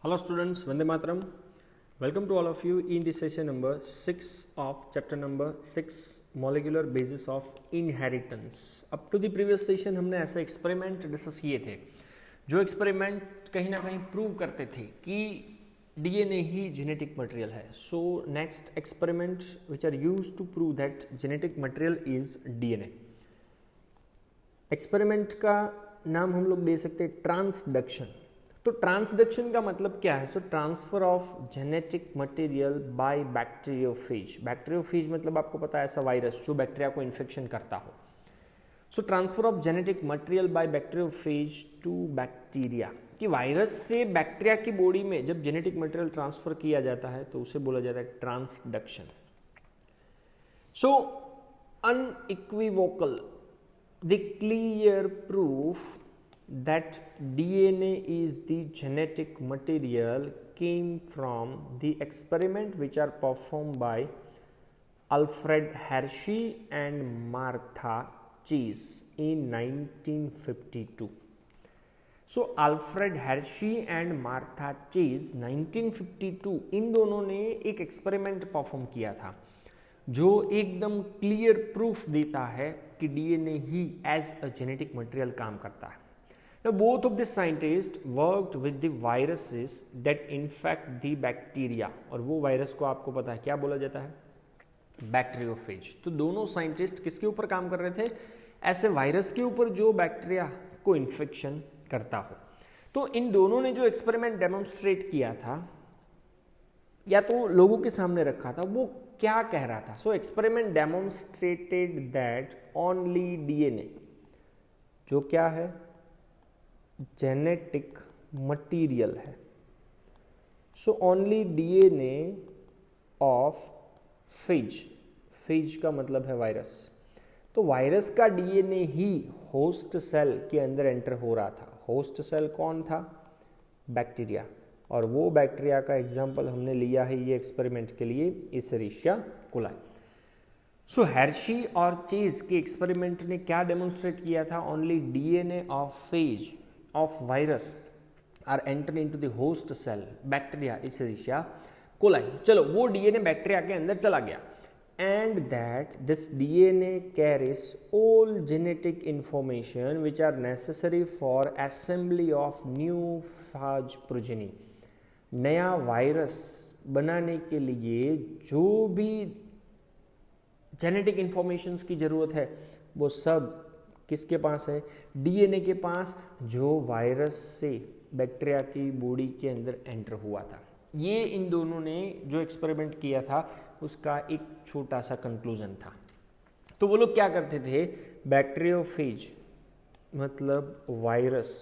Hello students, Vande Mataram. Welcome to all of you in the session number 6 of chapter number 6 molecular basis of inheritance. Up to the previous session हमने ऐसे experiment discuss किए थे जो experiment कहीं ना कहीं prove करते थे कि डीएनए ही जेनेटिक मटेरियल है. So next experiment which are used to prove that genetic material is DNA. Experiment का नाम हम लोग दे सकते हैं ट्रांसडक्शन. तो ट्रांसडक्शन का मतलब क्या है? सो transfer of genetic material by bacteriophage. Bacteriophage मतलब आपको पता है ऐसा वायरस जो बैक्टीरिया को इन्फेक्शन करता हो. So transfer of genetic material by bacteriophage to bacteria, कि वायरस से बैक्टीरिया की बॉडी में जब जेनेटिक मटेरियल ट्रांसफर किया जाता है तो उसे बोला जाता है transduction. So unequivocal the clear proof that DNA is the genetic material came from the experiment which are performed by Alfred Hershey and Martha Chase in 1952. So Alfred Hershey and Martha Chase 1952 इन दोनों ने एक experiment perform किया था जो एकदम clear proof देता है कि डीएनए ही एज अ जेनेटिक मटेरियल काम करता है. Now, both of the scientists worked with the viruses that infect the bacteria. और वो वायरस को आपको पता है क्या बोला जाता है? बैक्टीरियोफेज. तो दोनों साइंटिस्ट किसके ऊपर काम कर रहे थे? ऐसे वायरस के ऊपर जो बैक्टीरिया को इन्फेक्शन करता हो. तो इन दोनों ने जो एक्सपेरिमेंट डेमोन्स्ट्रेट किया था या तो लोगों के सामने रखा था, वो क्या कह रहा था? So experiment demonstrated that only DNA, जो क्या है जेनेटिक मटीरियल है. So only DNA of phage. Phage का मतलब है वायरस. तो वायरस का डीएनए ही होस्ट सेल के अंदर एंटर हो रहा था. होस्ट सेल कौन था? बैक्टीरिया. और वो बैक्टीरिया का एग्जाम्पल हमने लिया है ये एक्सपेरिमेंट के लिए, इसेरिशिया कोलाई. सो हेर्शी और चेज के एक्सपेरिमेंट ने क्या डेमोन्स्ट्रेट किया था? Only DNA of phase of virus are entering into the host cell bacteria Escherichia coli. चलो वो डीएनए बैक्टीरिया के अंदर चला गया and that this DNA carries all genetic information which are necessary for assembly of new phage progeny. नया virus बनाने के लिए जो भी जेनेटिक इंफॉर्मेशंस की जरूरत है वो सब किसके पास है? डीएनए के पास, जो वायरस से बैक्टीरिया की बॉडी के अंदर एंटर हुआ था. ये इन दोनों ने जो एक्सपेरिमेंट किया था उसका एक छोटा सा कंक्लूजन था. तो वो लोग क्या करते थे? बैक्टीरियोफेज मतलब वायरस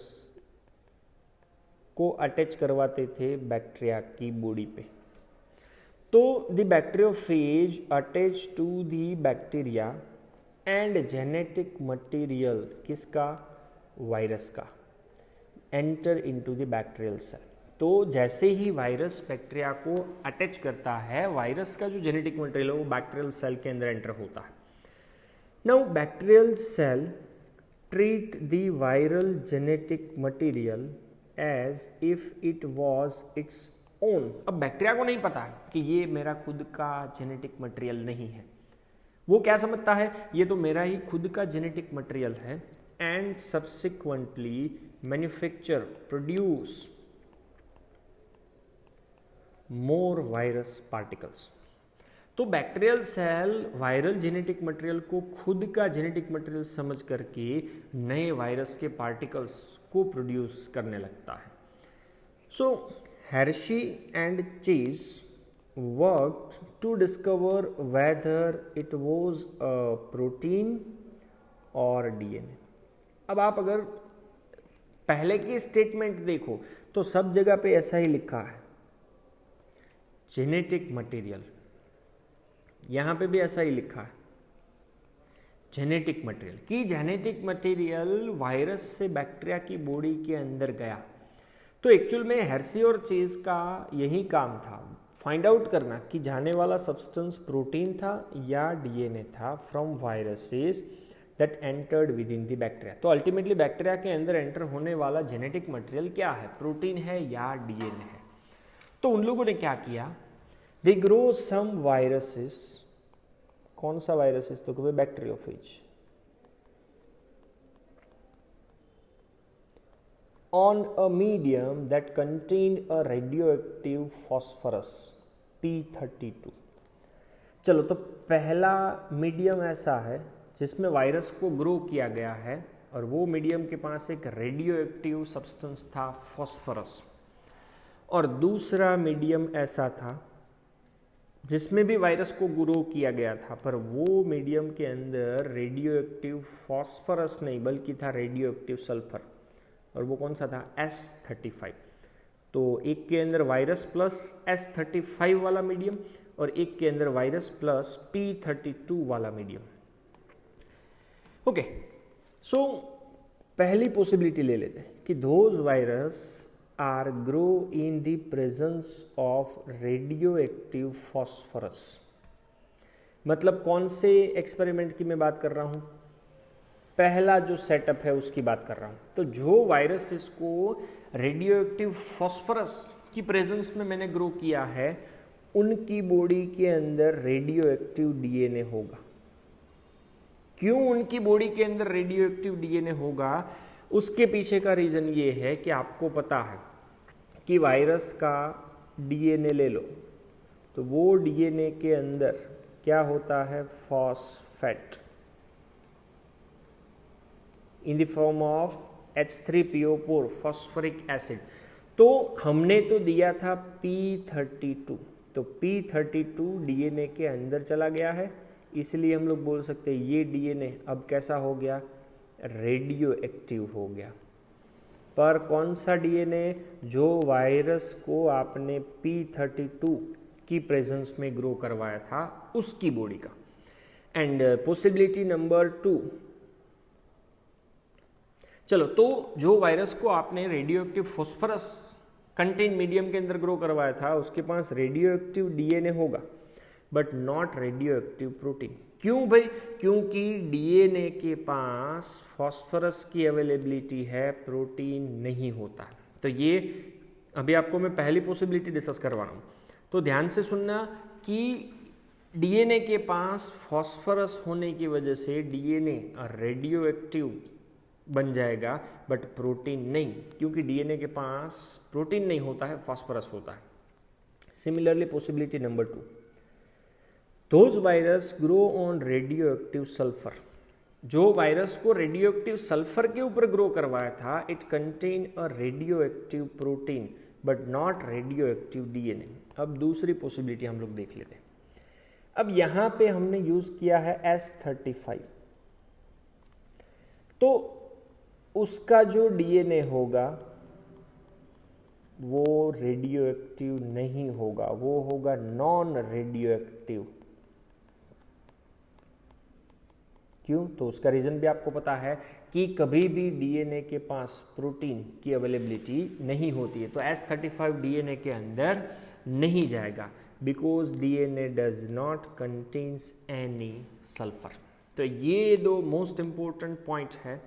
को अटैच करवाते थे बैक्टीरिया की बॉडी पे. तो the bacteriophage attach to the bacteria and genetic material किसका? वायरस का enter into the bacterial cell. तो जैसे ही वायरस बैक्टीरिया को अटैच करता है, वायरस का जो जेनेटिक मटेरियल है वो बैक्टीरियल सेल के अंदर एंटर होता है. Now bacterial cell treat the viral genetic material as if it was its own. अब बैक्टीरिया को नहीं पता है कि ये मेरा खुद का जेनेटिक मटेरियल नहीं है. वो क्या समझता है? ये तो मेरा ही खुद का जेनेटिक मटेरियल है. And subsequently manufacture produce more virus particles. तो bacterial cell viral genetic material को खुद का जेनेटिक मटेरियल समझ करके नए वायरस के पार्टिकल्स को प्रोड्यूस करने लगता है. So Hershey and Chase worked to discover whether it was a protein or DNA. अब आप अगर पहले की स्टेटमेंट देखो तो सब जगह पे ऐसा ही लिखा है जेनेटिक मटेरियल. यहां पे भी ऐसा ही लिखा है जेनेटिक मटेरियल, कि जेनेटिक मटेरियल वायरस से बैक्टीरिया की बॉडी के अंदर गया. तो एक्चुअल में हेर्शी और चेज का यही काम था, फाइंड आउट करना कि जाने वाला सब्सटेंस प्रोटीन था या डीएनए था from viruses that entered with in the bacteria. तो अल्टीमेटली बैक्टीरिया के अंदर एंटर होने वाला जेनेटिक मटेरियल क्या है? प्रोटीन है या डीएनए है? तो उन लोगों ने क्या किया, दे ग्रो सम वायरसेस, कौन सा वायरसेस, तो कभी bacteriophage, on a medium that contained a radioactive phosphorus P32। चलो, तो पहला मीडियम ऐसा है जिसमें वायरस को ग्रो किया गया है और वो मीडियम के पास एक रेडियो एक्टिव सब्सटेंस था फॉस्फोरस, और दूसरा मीडियम ऐसा था जिसमें भी वायरस को ग्रो किया गया था, पर वो मीडियम के अंदर रेडियो एक्टिव फॉस्फोरस नहीं बल्कि था रेडियो एक्टिव सल्फर, और वो कौन सा था, S35। तो एक के अंदर वायरस प्लस S35 वाला मीडियम और एक के अंदर वायरस प्लस P32 वाला मीडियम। ओके, सो पहली पॉसिबिलिटी ले लेते हैं कि those virus are grow in the presence of radioactive phosphorus. मतलब कौन से एक्सपेरिमेंट की मैं बात कर रहा हूँ, पहला जो सेटअप है उसकी बात कर रहा हूँ। तो जो वायरस इसको रेडियो एक्टिव फॉस्फोरस की प्रेजेंस में मैंने ग्रो किया है, उनकी बॉडी के अंदर रेडियो एक्टिव डीएनए होगा। क्यों उनकी बॉडी के अंदर रेडियो एक्टिव डीएनए होगा, उसके पीछे का रीजन ये है कि आपको पता है कि वायरस का डीएनए ले लो तो वो डीएनए के अंदर क्या होता है, phosphate in the form of H3PO4 phosphoric acid. तो हमने तो दिया था P32, तो P32 डीएनए के अंदर चला गया है, इसलिए हम लोग बोल सकते हैं ये डीएनए अब कैसा हो गया, रेडियो एक्टिव हो गया। पर कौन सा डीएनए, जो वायरस को आपने P32 की प्रेजेंस में ग्रो करवाया था उसकी बॉडी का। एंड पॉसिबिलिटी नंबर 2, चलो, तो जो वायरस को आपने radio active phosphorus contain medium के अंदर ग्रो करवाया था उसके पास रेडियो एक्टिव डीएनए होगा but not radio active protein. क्यों भाई, क्योंकि डीएनए के पास फॉस्फोरस की अवेलेबिलिटी है, प्रोटीन नहीं होता। तो ये अभी आपको मैं पहली पॉसिबिलिटी डिस्कस करवा रहा हूँ, तो ध्यान से सुनना कि डीएनए के पास फॉस्फोरस होने की वजह से डीएनए रेडियो एक्टिव बन जाएगा बट प्रोटीन नहीं, क्योंकि डीएनए के पास प्रोटीन नहीं होता है, फॉस्फोरस होता है। Similarly possibility number 2, those virus grow on radio active sulphur. जो वायरस को रेडियो एक्टिव सल्फर के ऊपर ग्रो करवाया था, it contain a radio active protein but not radio active DNA. अब दूसरी पॉसिबिलिटी हम लोग देख लेते हैं। अब यहां पे हमने यूज किया है S35, तो उसका जो डीएनए होगा वो रेडियो एक्टिव नहीं होगा, वो होगा नॉन रेडियो एक्टिव। क्यों, तो उसका रीजन भी आपको पता है कि कभी भी डीएनए के पास प्रोटीन की अवेलेबिलिटी नहीं होती है, तो S35 डीएनए के अंदर नहीं जाएगा because DNA does not contains any sulphur. तो ये दो मोस्ट इंपॉर्टेंट पॉइंट है।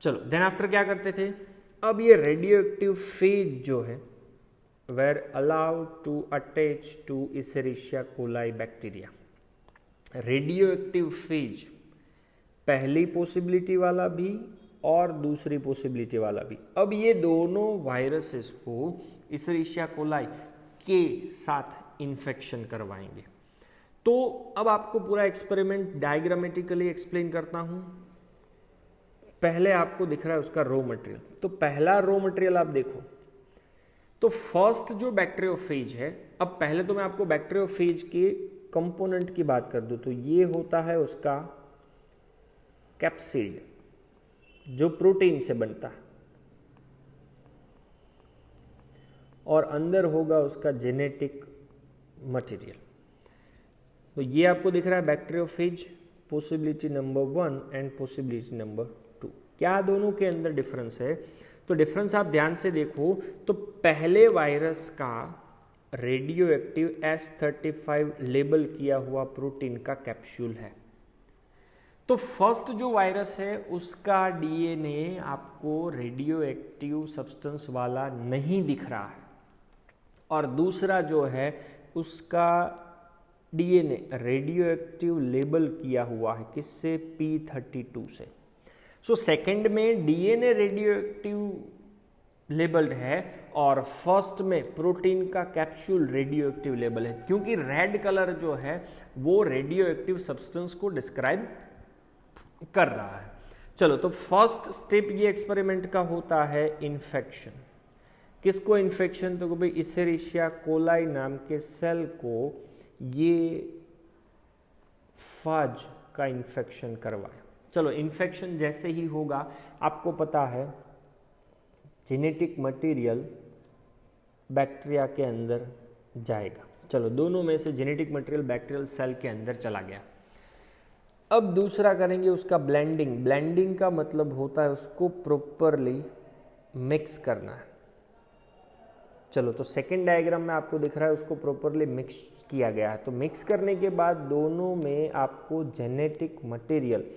चलो, देन आफ्टर क्या करते थे, अब ये रेडियो एक्टिव फेज जो है were allowed to attach to Escherichia coli bacteria. Radio active phage पहली पॉसिबिलिटी वाला भी और दूसरी पॉसिबिलिटी वाला भी, अब ये दोनों वायरसेस को इसेरिशिया कोलाई के साथ इन्फेक्शन करवाएंगे। तो अब आपको पूरा एक्सपेरिमेंट डायग्रामेटिकली एक्सप्लेन करता हूं। पहले आपको दिख रहा है उसका रॉ मटेरियल, तो पहला रॉ मटेरियल आप देखो, तो फर्स्ट जो बैक्टीरियोफेज है, अब पहले तो मैं आपको बैक्टीरियोफेज के कंपोनेंट की बात कर दूं, तो ये होता है उसका कैप्सिड जो प्रोटीन से बनता है, और अंदर होगा उसका जेनेटिक मटेरियल। तो ये आपको दिख रहा है bacteriophage, possibility number 1 and possibility number 2। क्या दोनों के अंदर डिफरेंस है, तो डिफरेंस आप ध्यान से देखो, तो पहले वायरस का रेडियो एक्टिव S35 लेबल किया हुआ प्रोटीन का कैप्सूल है, तो फर्स्ट जो वायरस है उसका डीएनए आपको रेडियो एक्टिव सब्सटेंस वाला नहीं दिख रहा है, और दूसरा जो है उसका डीएनए रेडियो एक्टिव लेबल किया हुआ है, किससे? P32 से। सो सेकंड में डीएनए रेडियो एक्टिव लेबल्ड है और फर्स्ट में प्रोटीन का कैप्सूल रेडियो एक्टिव लेबल है, क्योंकि रेड कलर जो है वो रेडियो एक्टिव सब्सटेंस को डिस्क्राइब कर रहा है। चलो, तो फर्स्ट स्टेप ये एक्सपेरिमेंट का होता है इन्फेक्शन। किसको इन्फेक्शन? तो भाई इसेरिशिया कोलाई नाम के सेल को ये फाज का इन्फेक्शन करवाए। चलो, इन्फेक्शन जैसे ही होगा, आपको पता है जेनेटिक मटेरियल बैक्टीरिया के अंदर जाएगा। चलो, दोनों में से जेनेटिक मटेरियल बैक्टीरियल सेल के अंदर चला गया। अब दूसरा करेंगे उसका ब्लेंडिंग। ब्लेंडिंग का मतलब होता है उसको प्रॉपरली मिक्स करना है। चलो, तो सेकेंड डायग्राम में आपको दिख रहा है उसको प्रॉपरली मिक्स किया गया है। तो मिक्स करने के बाद दोनों में आपको जेनेटिक मटेरियल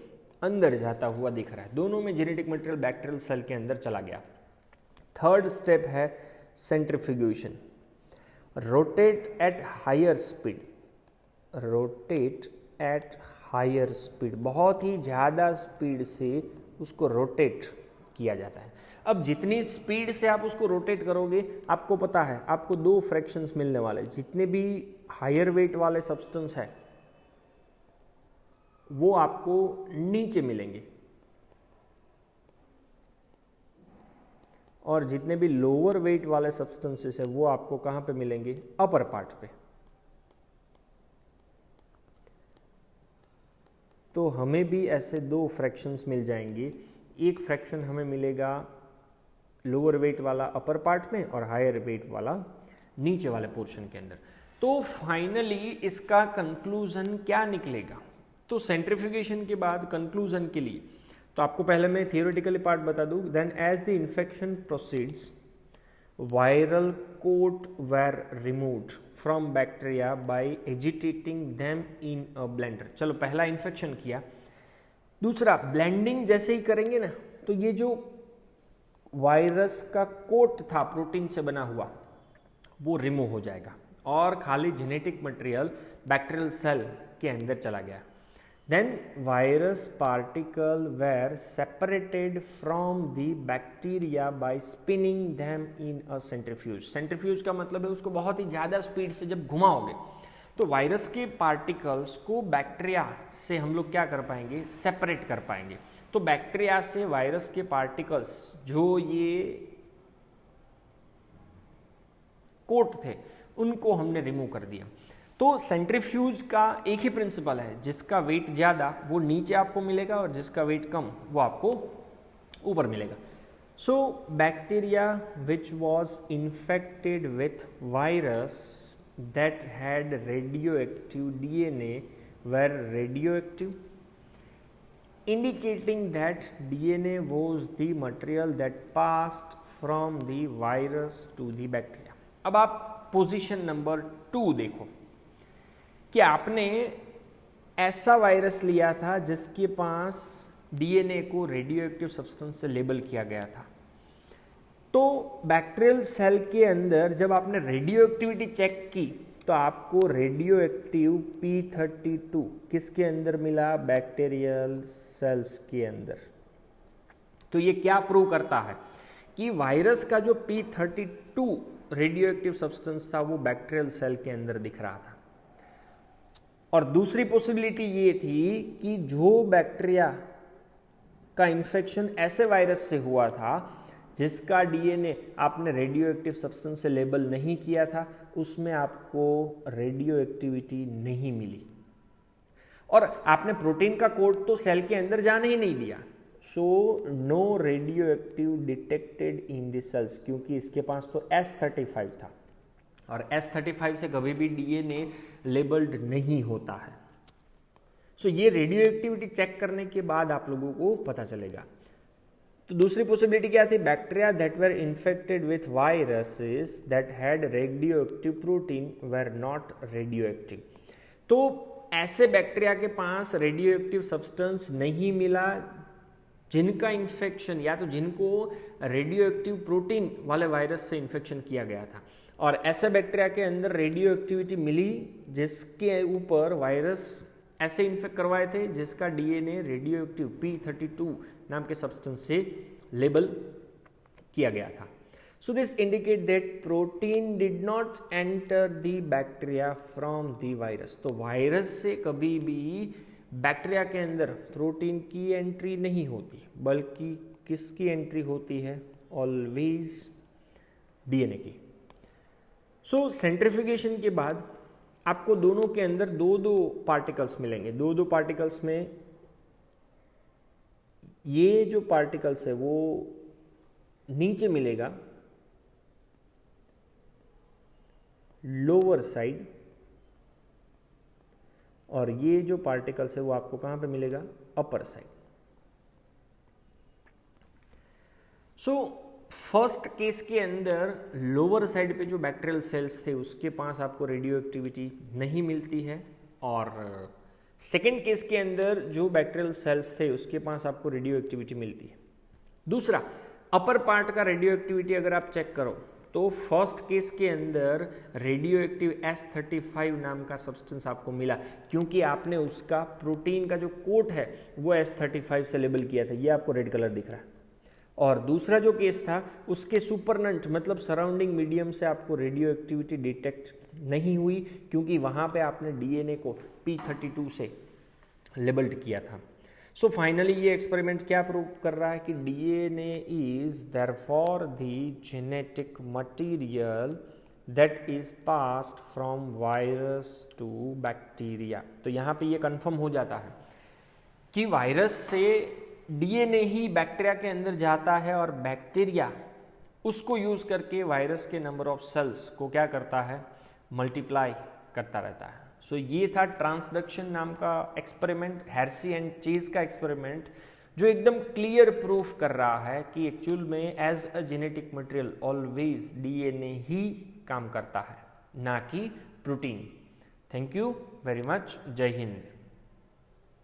अंदर जाता हुआ दिख रहा है। दोनों में जेनेटिक मटेरियल बैक्टीरियल सेल के अंदर चला गया। थर्ड स्टेप है centrifugation. Rotate at higher speed. Rotate at higher speed, बहुत ही ज़्यादा स्पीड से उसको रोटेट किया जाता है। अब जितनी स्पीड से आप उसको रोटेट करोगे, आपको पता है आपको दो फ्रैक्शंस मिलने वाले। जितने भी हायर वेट वाले सब्सटेंस है वो आपको नीचे मिलेंगे और जितने भी लोअर वेट वाले सब्सटेंसेस है वो आपको कहां पे मिलेंगे? अपर पार्ट पे। तो हमें भी ऐसे दो फ्रैक्शंस मिल जाएंगे। एक फ्रैक्शन हमें मिलेगा लोअर वेट वाला अपर पार्ट में और हायर वेट वाला नीचे वाले पोर्शन के अंदर। तो फाइनली इसका कंक्लूजन क्या निकलेगा? तो सेंट्रीफ्यूगेशन के बाद कंक्लूजन के लिए तो आपको पहले मैं थियोरेटिकली पार्ट बता दूं। Then as the infection proceeds, viral coat were removed from bacteria by agitating them in a blender. चलो, पहला इन्फेक्शन किया। दूसरा, ब्लेंडिंग जैसे ही करेंगे ना, तो ये जो वायरस का कोट था प्रोटीन से बना हुआ वो रिमूव हो जाएगा और खाली जेनेटिक मटेरियल बैक्टीरियल सेल के अंदर चला गया। Then virus particle were separated from the bacteria by spinning them in a centrifuge. Centrifuge का मतलब है उसको बहुत ही ज़्यादा स्पीड से जब घुमाओगे तो वायरस के पार्टिकल्स को बैक्टीरिया से हम लोग क्या कर पाएंगे? सेपरेट कर पाएंगे। तो बैक्टीरिया से वायरस के पार्टिकल्स जो ये कोट थे उनको हमने रिमूव कर दिया। तो सेंट्रीफ्यूज का एक ही प्रिंसिपल है, जिसका वेट ज़्यादा वो नीचे आपको मिलेगा और जिसका वेट कम वो आपको ऊपर मिलेगा। So bacteria which was infected with virus that had radioactive DNA were radioactive, indicating that DNA was the material that passed from the virus to the bacteria. अब आप पोजीशन नंबर 2 देखो कि आपने ऐसा वायरस लिया था जिसके पास DNA को रेडियोएक्टिव सब्सटेंस से लेबल किया गया था। तो बैक्टीरियल सेल के अंदर जब आपने रेडियो एक्टिविटी चेक की तो आपको रेडियो एक्टिव P32 किसके अंदर मिला? बैक्टीरियल सेल्स के अंदर। तो ये क्या प्रूव करता है कि वायरस का जो P32 रेडियो एक्टिव सब्सटेंस था वो बैक्टीरियल सेल के अंदर दिख रहा था। और दूसरी पॉसिबिलिटी ये थी कि जो बैक्टीरिया का इन्फेक्शन ऐसे वायरस से हुआ था जिसका DNA आपने रेडियो एक्टिव सब्सटेंस से लेबल नहीं किया था, उसमें आपको रेडियो एक्टिविटी नहीं मिली और आपने प्रोटीन का कोड तो सेल के अंदर जाने ही नहीं दिया। So no radioactive detected in the cells, क्योंकि इसके पास तो S35 था और S35 से कभी भी DNA लेबल्ड नहीं होता है। सो ये रेडियो एक्टिविटी चेक करने के बाद आप लोगों को पता चलेगा। तो दूसरी पॉसिबिलिटी क्या थी? Bacteria that were infected with viruses that had radioactive protein were not radioactive. तो ऐसे बैक्टीरिया के पास रेडियोएक्टिव सब्सटेंस नहीं मिला जिनका इन्फेक्शन या तो जिनको रेडियोएक्टिव प्रोटीन वाले वायरस से इन्फेक्शन किया गया था, और ऐसे बैक्टीरिया के अंदर रेडियो एक्टिविटी मिली जिसके ऊपर वायरस ऐसे इन्फेक्ट करवाए थे जिसका डीएनए रेडियो एक्टिव P32 नाम के सब्सटेंस से लेबल किया गया था. So this indicate that protein did not enter the bacteria from the virus. तो वायरस से कभी भी बैक्टीरिया के अंदर प्रोटीन की एंट्री नहीं होती, बल्कि किसकी एंट्री होती है? ऑलवेज डीएनए की. सो सेंट्रिफिकेशन के बाद आपको दोनों के अंदर दो पार्टिकल्स मिलेंगे. दो पार्टिकल्स में ये जो पार्टिकल्स है वो नीचे मिलेगा लोअर साइड, और ये जो पार्टिकल्स है वो आपको कहां पे मिलेगा? Upper side. So first case के अंदर लोअर साइड पे जो बैक्टीरियल सेल्स थे उसके पास आपको रेडियो एक्टिविटी नहीं मिलती है, और सेकेंड केस के अंदर जो बैक्टीरियल सेल्स थे उसके पास आपको रेडियो एक्टिविटी मिलती है. दूसरा, अपर पार्ट का रेडियो एक्टिविटी अगर आप चेक करो तो फर्स्ट केस के अंदर रेडियो एक्टिव S35 नाम का सब्सटेंस आपको मिला, क्योंकि आपने उसका प्रोटीन का जो कोट है वो S35 से लेबल किया था. ये आपको रेड कलर दिख रहा है. और दूसरा जो केस था उसके सुपरनेंट मतलब सराउंडिंग मीडियम से आपको रेडियो एक्टिविटी डिटेक्ट नहीं हुई, क्योंकि वहाँ पे आपने डीएनए को P32 से लेबल्ड किया था. सो फाइनली ये एक्सपेरिमेंट क्या प्रूव कर रहा है कि DNA is therefore the genetic material that is passed from virus to bacteria. तो यहाँ पे ये कंफर्म हो जाता है कि वायरस से डीएनए ही बैक्टीरिया के अंदर जाता है, और बैक्टीरिया उसको यूज करके वायरस के नंबर ऑफ सेल्स को क्या करता है? मल्टीप्लाई करता रहता है. सो ये था ट्रांसडक्शन नाम का एक्सपेरिमेंट, हेर्शी एंड चेज का एक्सपेरिमेंट, जो एकदम क्लियर प्रूफ कर रहा है कि एक्चुअल में as a genetic material always DNA ही काम करता है, ना कि protein. Thank you very much. जय हिंद.